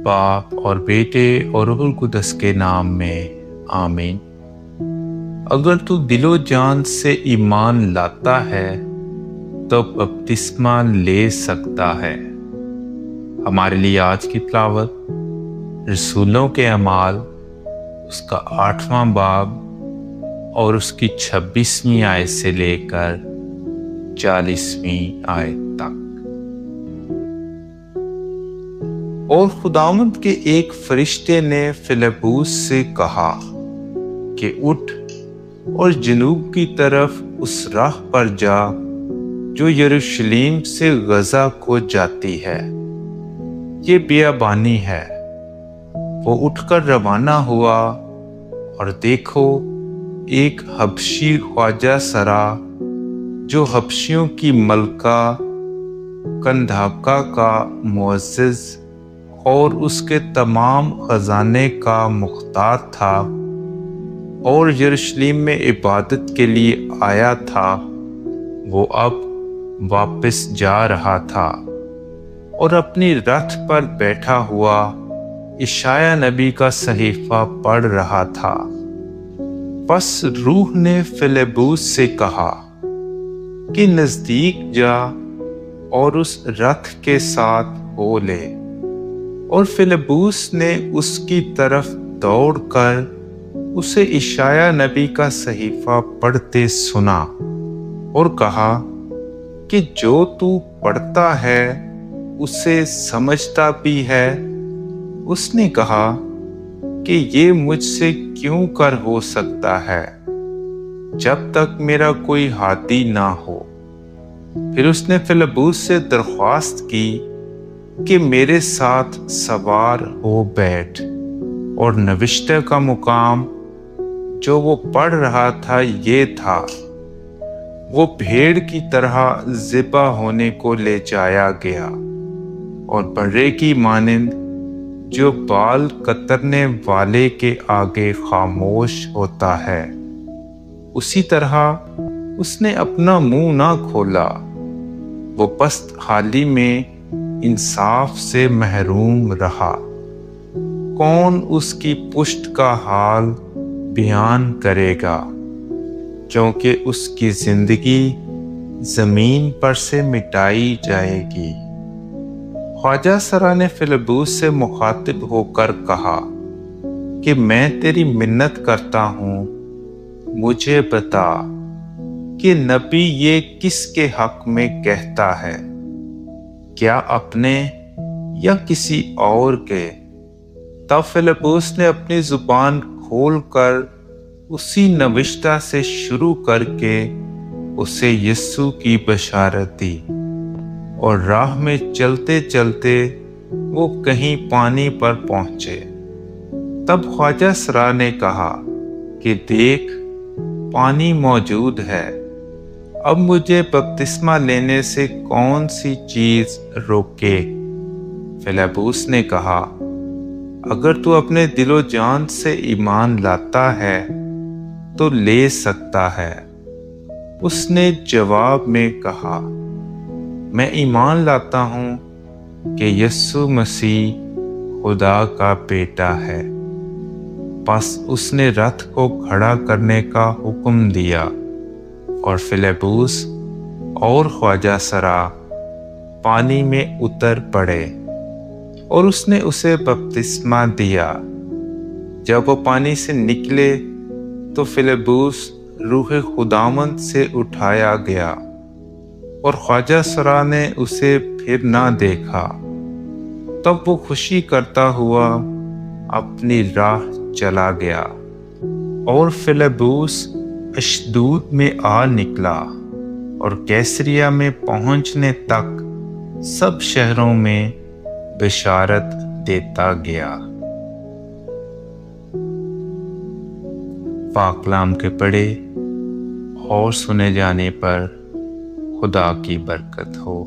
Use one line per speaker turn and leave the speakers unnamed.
बाप और बेटे और रूहुल कुद्दस के नाम में आमीन। अगर तू दिलो जान से ईमान लाता है तो बपतिस्मा ले सकता है। हमारे लिए आज की तिलावत रसूलों के अमाल उसका 8वां बाब और उसकी 26वीं आयत से लेकर 40वीं आयत तक। और खुदावंद के एक फरिश्ते ने फिलिप्पुस से कहा कि उठ और जनूब की तरफ उस राह पर जा जो यरूशलेम से गजा को जाती है। ये बियाबानी है। वो उठकर रवाना हुआ और देखो एक हबशी ख्वाजा सरा जो हबशियों की मलका कंधाका का मुअज़्ज़िज़ और उसके तमाम खजाने का मुख्तार था और यरूशलेम में इबादत के लिए आया था, वो अब वापस जा रहा था और अपनी रथ पर बैठा हुआ यशायाह नबी का सहीफा पढ़ रहा था। बस रूह ने फिलिप्पुस से कहा कि नजदीक जा और उस रथ के साथ हो ले। और फिलिप्पुस ने उसकी तरफ दौड़कर उसे यशायाह नबी का सहीफा पढ़ते सुना और कहा कि जो तू पढ़ता है उसे समझता भी है। उसने कहा कि ये मुझसे क्यों कर हो सकता है जब तक मेरा कोई हाथी ना हो। फिर उसने फिलिप्पुस से दरख्वास्त की कि मेरे साथ सवार हो बैठ। और नविश्ते का मुकाम जो वो पढ़ रहा था ये था, वो भेड़ की तरह ज़िबा होने को ले जाया गया और बर्रे की मानिंद जो बाल कतरने वाले के आगे खामोश होता है, उसी तरह उसने अपना मुंह ना खोला। वो पस्त हाली में इंसाफ से महरूम रहा। कौन उसकी पुष्ट का हाल बयान करेगा, क्योंकि उसकी जिंदगी जमीन पर से मिटाई जाएगी। ख्वाजा सरा ने फिलिप्पुस से मुखातिब होकर कहा कि मैं तेरी मिन्नत करता हूँ, मुझे बता कि नबी ये किसके हक में कहता है, क्या अपने या किसी और के। तब फिलिप्पुस ने अपनी जुबान खोलकर उसी नविश्ता से शुरू करके उसे यीशु की बशारत दी। और राह में चलते चलते वो कहीं पानी पर पहुंचे। तब ख्वाजा सरा ने कहा कि देख, पानी मौजूद है, अब मुझे बपतिस्मा लेने से कौन सी चीज रोके। फिलिप्पुस ने कहा, अगर तू अपने दिलो जान से ईमान लाता है तो ले सकता है। उसने जवाब में कहा, मैं ईमान लाता हूँ कि यीशु मसीह खुदा का बेटा है। बस उसने रथ को खड़ा करने का हुक्म दिया और फिलिप्पुस और ख्वाजा सरा पानी में उतर पड़े और उसने उसे बपतिस्मा दिया। जब वो पानी से निकले तो फिलिप्पुस रूह खुदावंद से उठाया गया और ख्वाजा सरा ने उसे फिर ना देखा। तब वो खुशी करता हुआ अपनी राह चला गया और फिलिप्पुस अशदूद में आ निकला और कैसरिया में पहुंचने तक सब शहरों में बिशारत देता गया। पाक कलाम के पढ़े और सुने जाने पर खुदा की बरकत हो।